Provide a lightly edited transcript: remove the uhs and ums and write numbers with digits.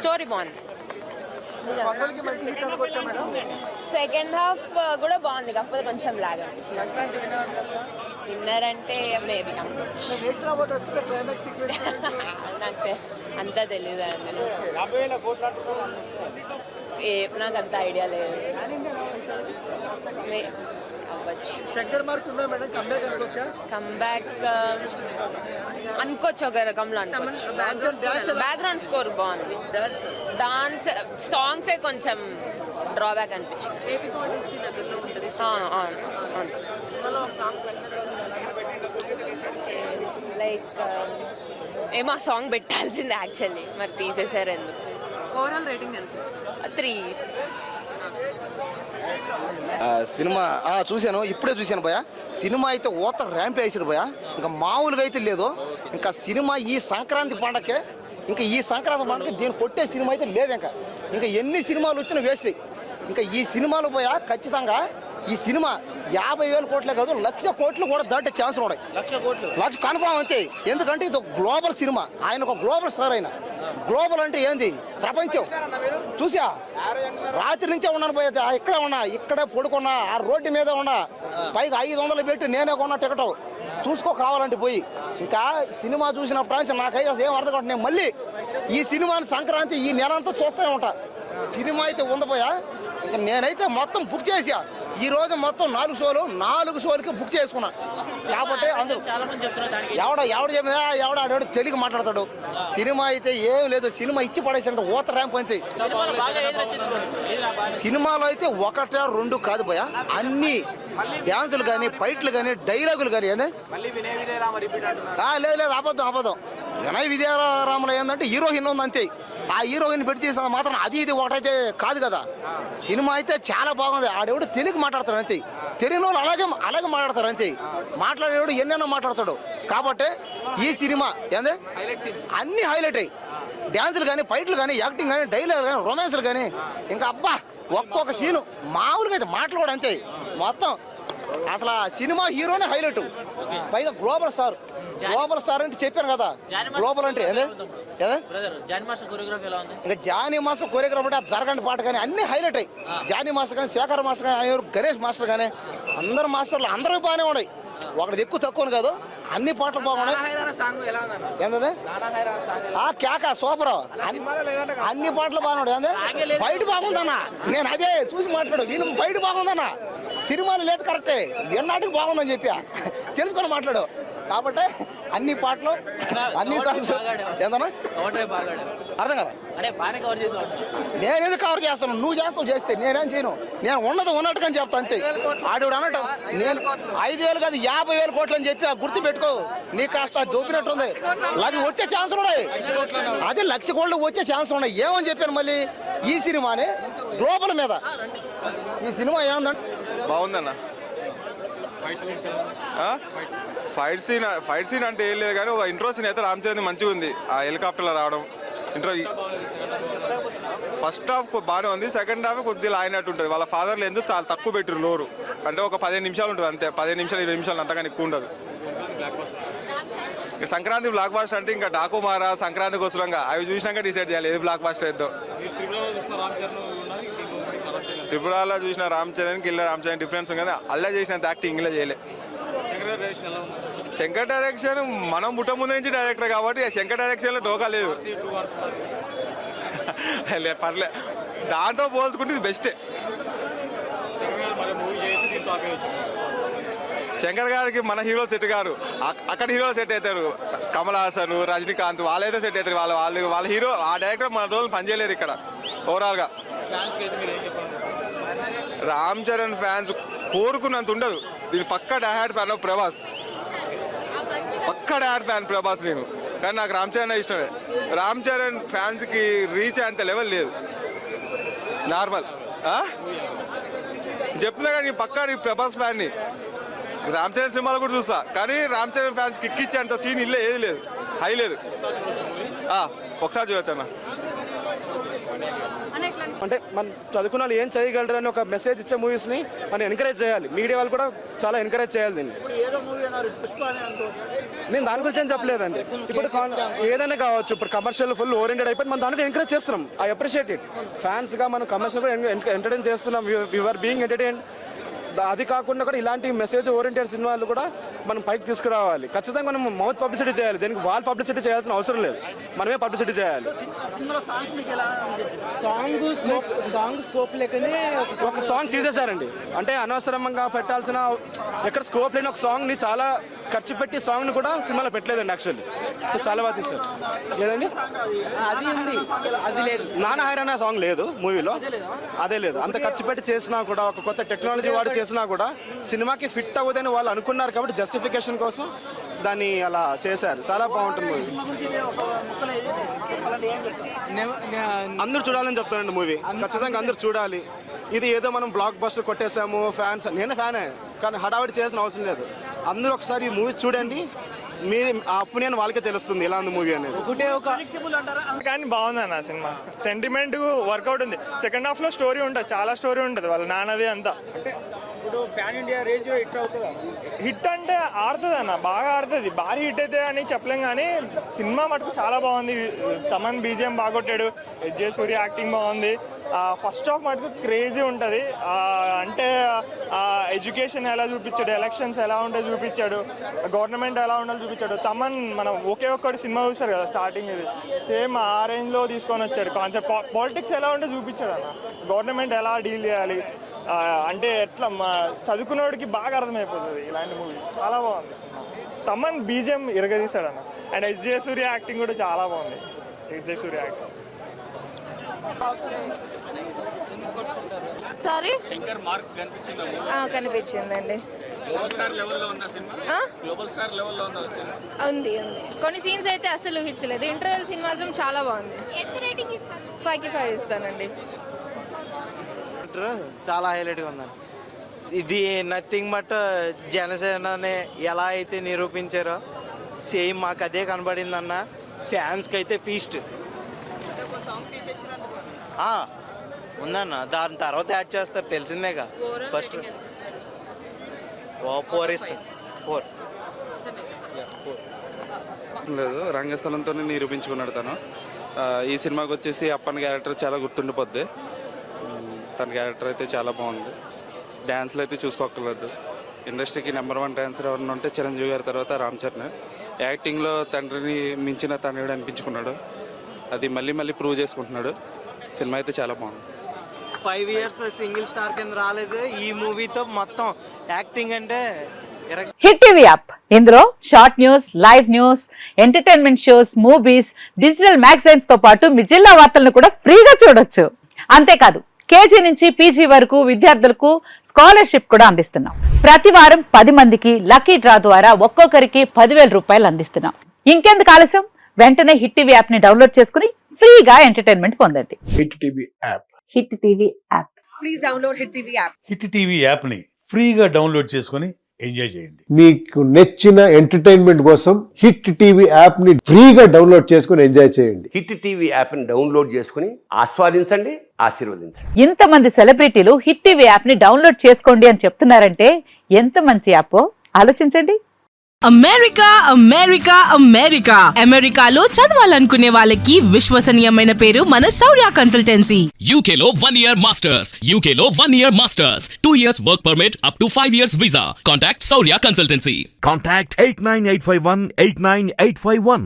Story బాగుంది. Second half కూడా బాగుంది, కాకపోతే కొంచెం లాగా విన్నర్ అంటే మేబీ నాకు అంతా తెలీదు అండి, నాకు అంత ఐడియా లేదు. కంబ్యాక్ అనుకోవచ్చు, ఒక రకంలో అనుకోవచ్చు. బ్యాక్గ్రౌండ్ స్కోర్ బాగుంది, డాన్స్ సాంగ్సే కొంచెం డ్రాబ్యాక్ అనిపించింది. లైక్ ఏమో సాంగ్ పెట్టాల్సింది యాక్చువల్లీ, మరి తీసేసారు ఎందుకు. ఓవరాల్ రేటింగ్ ఎంత? 3. సినిమా చూశాను, ఇప్పుడే చూశాను భయ. సినిమా అయితే ఓత ర్యాంప్ వేసాడు భయ, ఇంకా మామూలుగా అయితే లేదు. ఇంకా సినిమా ఈ సంక్రాంతి పండగకే, ఇంకా ఈ సంక్రాంతి పండగకి దీన్ని కొట్టే సినిమా అయితే లేదు. ఇంకా ఎన్ని సినిమాలు వచ్చినా వేస్ట్. ఇంకా ఈ సినిమాలు భయ ఖచ్చితంగా ఈ సినిమా 50,000 కోట్లే కాదు, 1,00,000 కోట్లు కూడా దాటే ఛాన్స్ ఉన్నాయి. 1,00,000 కన్ఫామ్ అంతే. ఎందుకంటే ఇది ఒక గ్లోబల్ సినిమా, ఆయన ఒక గ్లోబల్ స్టార్. ఆయన గ్లోబల్ అంటే ఏంది, ప్రపంచం. చూసా రాత్రి నుంచే ఉన్నాను పోయేది, ఇక్కడే ఉన్నా, ఇక్కడే పడుకున్నా, ఆ రోడ్డు మీదే ఉన్నా. పైగా 500 పెట్టి నేనే కొన్నా టికెట్, చూసుకో కావాలంటే పోయి. ఇంకా సినిమా చూసినప్పటి నుంచి నాకైతే ఏం అర్థం కాదు. నేను మళ్ళీ ఈ సినిమాని సంక్రాంతి ఈ నెలంతా చూస్తూనే ఉంటా. సినిమా అయితే ఉందిపోయా. ఇంకా నేనైతే మొత్తం బుక్ చేసా. ఈ రోజు మొత్తం 4 షోలకి బుక్ చేసుకున్నా. కాబట్టి అందరూ ఎవడ తెలుగు మాట్లాడతాడు. సినిమా అయితే ఏం లేదు, సినిమా ఇచ్చి పడేసి ఓత ర్యాంప్ అంతే. సినిమాలో అయితే 1, 2 కాదు భయ, అన్ని డ్యాన్సులు కానీ, ఫైట్లు కానీ, డైలాగులు కానీ. లేదు అబద్ధం. వినయ్ విజయరామలో ఏంటంటే హీరోయిన్ ఉంది అంతే. ఆ హీరోయిన్ పెట్టి తీసిన మాత్రం అది ఇది ఒకటైతే కాదు కదా. సినిమా అయితే చాలా బాగుంది. ఆడెవడు తెలుగు మాట్లాడతాడు అంతే, తెలియని వాళ్ళు అలాగే మాట్లాడతారు అంతే. మాట్లాడేవాడు ఎన్నెన్నో మాట్లాడతాడు. కాబట్టి ఈ సినిమా ఏంది అన్నీ హైలైట్ అయ్యి, డ్యాన్సులు కానీ, ఫైట్లు కానీ, యాక్టింగ్ కానీ, డైలాగ్ కానీ, రొమాన్స్లు కానీ, ఇంకా అబ్బా ఒక్కొక్క సీను మామూలుగా అయితే మాట్లాడు అంతే. మొత్తం అసలు ఆ సినిమా హీరోనే హైలైట్. పైగా గ్లోబల్ స్టార్ అంటే చెప్పాను కదా. గ్లోబల్ అంటే ఇంకా జానీ మాస్టర్ కొరియోగ్రాఫ్ అంటే జరగండి పాట కానీ అన్ని హైలైట్ అయ్యి. జానీ మాస్టర్ కానీ, శేఖర్ మాస్టర్ కానీ, గణేష్ మాస్టర్ కానీ, అందరు మాస్టర్లు అందరూ బాగానే ఉన్నాయి. ఒకటి ఎక్కువ తక్కువ కాదు, అన్ని పాటలు బాగున్నాయి. ఏంటది కేక సూపర్, అన్ని పాటలు బాగున్నాడు. బయట బాగుందన్న, నేను అదే చూసి మాట్లాడు. వీళ్ళు బయట బాగుందన్న, సినిమాలు లేదు కరెక్టే, ఎన్నాటికి బాగుందని చెప్పా తెలుసుకొని మాట్లాడు. కాబట్టి అన్ని పాటలు, అన్ని సాంగ్స్ ఏందన్నా అర్థం కదా. నేను ఎందుకు కవర్ చేస్తాను, నువ్వు చేస్తే నేనేం చేయను. నేను ఉన్నట్టుగా చెప్తా అంతే. ఆడేవాడు అన్నట్టు నేను 5,000 కాదు 50,000 కోట్లు అని చెప్పి గుర్తు పెట్టుకో. నీకు కాస్త దొబ్బినట్టుంది. అది వచ్చే ఛాన్స్ ఉన్నాయి, అదే 1,00,000 కోట్లు వచ్చే ఛాన్స్ ఉన్నాయి. ఏమని చెప్పాను మళ్ళీ ఈ సినిమాని గ్లోబల్ మీద. ఈ సినిమా ఏముందంటే బాగుందన్న. ఫైట్ సీన్ అంటే ఏం లేదు కానీ ఒక ఇంట్రో సీన్ అయితే రామ్ చరణ్ మంచిగా ఉంది. ఆ హెలికాప్టర్లో రావడం ఇంట్రో. ఫస్ట్ హాఫ్ బాగానే ఉంది, సెకండ్ హాఫ్ కొద్దిగా లాగినట్టు ఉంటుంది. వాళ్ళ ఫాదర్లు ఎందుకు చాలా తక్కువ పెట్టారు లోరు, అంటే ఒక 15 నిమిషాలు ఉంటుంది అంతే. 15 నిమిషాలు 20 నిమిషాలు అంతగాని ఎక్కువ ఉండదు. సంక్రాంతి బ్లాక్ బాస్టర్ అంటే ఇంకా డాకుమారా, సంక్రాంతికి వస్తున్నాగా అవి చూసినాక డిసైడ్ చేయాలి ఏది బ్లాక్ బాస్టర్ వేద్దాం. త్రిపురలో చూసిన రామ్ చరణ్కి ఇలా రామ్ చరణ్ డిఫరెన్స్ ఉంది కదా, అల్లా చేసినంత యాక్టింగ్ ఇలా చేయలే. శంకర్ డైరెక్షన్ మనం పుట్ట ముందు నుంచి డైరెక్టర్ కాబట్టి శంకర్ డైరెక్షన్లో డోకా లేదు. పర్లే, దాంతో పోల్చుకుంటే ఇది బెస్టే. శంకర్ గారికి మన హీరో సెట్ గారు, అక్కడ హీరో సెట్ అవుతారు. కమల్ హాసన్, రజనీకాంత్ వాళ్ళైతే సెట్ అవుతారు. వాళ్ళ హీరో ఆ డైరెక్టర్ మన రోజులు పనిచేయలేరు ఇక్కడ ఓవరాల్గా. రామ్ చరణ్ ఫ్యాన్స్ కోరుకున్నంత ఉండదు. దీని పక్కా డైహార్డ్ ఫ్యాన్ ప్రభాస్, పక్కా డైహార్డ్ ఫ్యాన్ ప్రభాస్ నేను. కానీ నాకు రామ్ చరణ్ ఇష్టమే. రామ్ చరణ్ ఫ్యాన్స్కి రీచ్ అయ్యేంత లెవెల్ లేదు, నార్మల్. చెప్తున్నా కానీ పక్కా ప్రభాస్ ఫ్యాన్ని. రామ్ చరణ్ సినిమాలు కూడా చూస్తా, కానీ రామ్ చరణ్ ఫ్యాన్స్ కిక్ ఇచ్చేంత సీన్ ఇల్లే ఏది లేదు, హై లేదు. ఒకసారి చూడొచ్చు అన్న. అంటే మనం చదువుకున్న వాళ్ళు ఏం చేయగలరు అని ఒక మెసేజ్ ఇచ్చే మూవీస్ని మనం ఎంకరేజ్ చేయాలి. మీడియా వాళ్ళు కూడా చాలా ఎంకరేజ్ చేయాలి దీన్ని. నేను దాని గురించి ఏం చెప్పలేదండి. ఇప్పుడు ఏదైనా కావచ్చు, ఇప్పుడు కమర్షియల్ ఫుల్ ఓరియంటెడ్ అయిపోయి మనం దాంట్లో ఎంకరేజ్ చేస్తున్నాం. I appreciate it. ఫ్యాన్స్గా మనం కమర్షియల్ కూడా ఎంటర్టైన్ చేస్తున్నాం. You are being entertain. అది కాకుండా కూడా ఇలాంటి మెసేజ్ ఓరియంటెడ్ సినిమాలు కూడా మనం పైకి తీసుకురావాలి. ఖచ్చితంగా మనం మౌత్ పబ్లిసిటీ చేయాలి. దీనికి వాల్ పబ్లిసిటీ చేయాల్సిన అవసరం లేదు, మనమే పబ్లిసిటీ చేయాలి. ఒక సాంగ్ తీసేశారండి. అంటే అనవసరంగా పెట్టాల్సిన ఎక్కడ స్కోప్ లేని ఒక సాంగ్ని చాలా ఖర్చు పెట్టి సాంగ్ని కూడా సినిమాలో పెట్టలేదండి. యాక్చువల్లీ సో చాలా బాగా తీశారు. లేదండి, అది లేదు. నాన్న హైరానా సాంగ్ లేదు మూవీలో, అదే లేదు. అంత ఖర్చు పెట్టి చేసినా కూడా, ఒక కొత్త టెక్నాలజీ వాడి చేసినా కూడా సినిమాకి ఫిట్ అవ్వదని వాళ్ళు అనుకున్నారు కాబట్టి జస్టిఫికేషన్ కోసం దాన్ని అలా చేశారు. చాలా బాగుంటుంది మూవీ. అందరూ చూడాలని చెప్తానండి మూవీ. ఖచ్చితంగా అందరూ చూడాలి. ఇది ఏదో మనం బ్లాక్ బస్టర్ కొట్టేసాము ఫ్యాన్స్, నేను ఫ్యానే కానీ హడావిడి చేయాల్సిన అవసరం లేదు. అందరూ ఒకసారి ఈ మూవీ చూడండి, మీ ఒపీనియన్ వాళ్ళకే తెలుస్తుంది ఎలా ఉంది మూవీ అనేది. కానీ బాగుంది అన్న సినిమా. సెంటిమెంట్ వర్కౌట్ ఉంది. సెకండ్ హాఫ్ లో స్టోరీ ఉంటుంది, చాలా స్టోరీ ఉంటుంది వాళ్ళ నాన్నది అంతా. ఇప్పుడు పాన్ ఇండియా రేంజ్ హిట్ అవుతుందా? హిట్ అంటే ఆడుతుంది అన్న, బాగా ఆడుతుంది. భారీ హిట్ అయితే అని చెప్పలేం కానీ సినిమా మటుకు చాలా బాగుంది. తమన్ బీజిఎం బాగా కొట్టాడు, ఎస్జే సూర్య యాక్టింగ్ బాగుంది. ఫస్ట్ హాఫ్ మటుకు క్రేజీ ఉంటుంది. అంటే ఎడ్యుకేషన్ ఎలా చూపించాడు, ఎలక్షన్స్ ఎలా ఉంటే చూపించాడు, గవర్నమెంట్ ఎలా ఉండాలో చూపించాడు. తమన్ మనం ఒకే ఒక్కటి సినిమా చూస్తారు కదా స్టార్టింగ్, ఇది సేమ్ ఆ రేంజ్లో తీసుకొని వచ్చాడు. కాన్సెప్ట్ పాలిటిక్స్ ఎలా ఉంటే చూపించాడు అన్న, గవర్నమెంట్ ఎలా డీల్ చేయాలి అంటే ఎట్లా చదువుకునేవాడికి బాగా అర్థమైపోతుంది. ఇలాంటి మూవీ చాలా బాగుంది సినిమా. తమన్ బీజిఎం ఇరగదీశాడు అన్న. అండ్ ఎస్జే సూర్య యాక్టింగ్ కూడా చాలా బాగుంది. ఎస్జే సూర్య యాక్టింగ్ సారీ శంకర్ మార్క్ కనిపించిందా? కనిపించిందండి. ఉంది ఉంది. కొన్ని సీన్స్ అయితే అసలు హిచ్చలేదు. ఇంటర్వెల్ సీన్ మాత్రం చాలా బాగుంది. 5కి 5 ఇస్తానండి. చాలా హైలైట్గా ఉందండి. ఇది నథింగ్ బట్ జనసేనని ఎలా అయితే నిరూపించారో సేమ్ మాకు అదే కనబడిందన్న. ఫ్యాన్స్కి అయితే ఫీస్ట్ ఉందన్న. దాని తర్వాత యాడ్ చేస్తారు తెలిసిందేగా. ఫస్ట్ 4 ఇస్తాం. 4 లేదు, రంగస్థలంతో నిరూపించుకున్నాడు తను. ఈ సినిమాకి వచ్చేసి అప్పన్న క్యారెక్టర్ చాలా గుర్తుండిపోద్ది. తన క్యారెక్టర్ అయితే చాలా బాగుంది. డ్యాన్స్లో అయితే చూసుకోక్కర్లేదు. ఇండస్ట్రీకి నెంబర్ 1 డ్యాన్సర్ ఎవరైనా ఉంటే చిరంజీవి గారి తర్వాత రామ్ చరణ్. యాక్టింగ్లో తండ్రిని మించిన తనయుడు అనిపించుకున్నాడు. అది మళ్ళీ మళ్ళీ ప్రూవ్ చేసుకుంటున్నాడు. సినిమా అయితే చాలా బాగుంది. 5 ఇయర్స్ సింగిల్ స్టార్ కింద రాలేదు. ఈ మూవీతో మొత్తం యాక్టింగ్ అంటే హిట్ టీవీ యాప్. ఇందులో short news, live news, entertainment shows, movies, digital magazines తో పాటు మీ జిల్లా వార్తలను కూడా ఫ్రీగా చూడొచ్చు. అంతేకాదు కేజీ నుంచి పీజీ వరకు విద్యార్థులకు స్కాలర్షిప్ కూడా అందిస్తున్నాం. ప్రతి వారం 10 మందికి లక్కీ డ్రా ద్వారా ఒక్కొక్కరికి 10,000 రూపాయలు అందిస్తున్నాం. ఇంకెందుకు ఆలస్యం, వెంటనే హిట్ టీవీ యాప్ ని డౌన్లోడ్ చేసుకుని ఫ్రీగా ఎంటర్టైన్మెంట్ పొందండి. Hit TV app. Hit TV app. Please download hit TV app. Hit TV app ని ఫ్రీగా డౌన్లోడ్ చేసుకొని ఎంజాయ్ చేయండి. మీకు నచ్చిన ఎంటర్టైన్మెంట్ కోసం హిట్ టీవీ యాప్ ని ఫ్రీగా డౌన్లోడ్ చేసుకొని ఎంజాయ్ చేయండి. హిట్ టీవీ యాప్ ని డౌన్లోడ్ చేసుకుని ఆస్వాదించండి, ఆశీర్వదించండి. ఇంతమంది సెలబ్రిటీలు హిట్ టీవీ యాప్ ని డౌన్లోడ్ చేసుకోండి అని చెప్తున్నారంటే ఎంత మంచి యాప్ ఆలోచించండి. అమెరికా అమెరికా అమెరికా అమెరికాలో చదవాలనుకునే వాళ్ళకి విశ్వసనీయమైన పేరు మన శౌర్య కన్సల్టెన్సీ. యూకేలో 1 year మాస్టర్స్. యూకేలో 1 year masters. 2 years work permit up to 5 years visa. Contact Shaurya consultancy. Contact 89851 89851.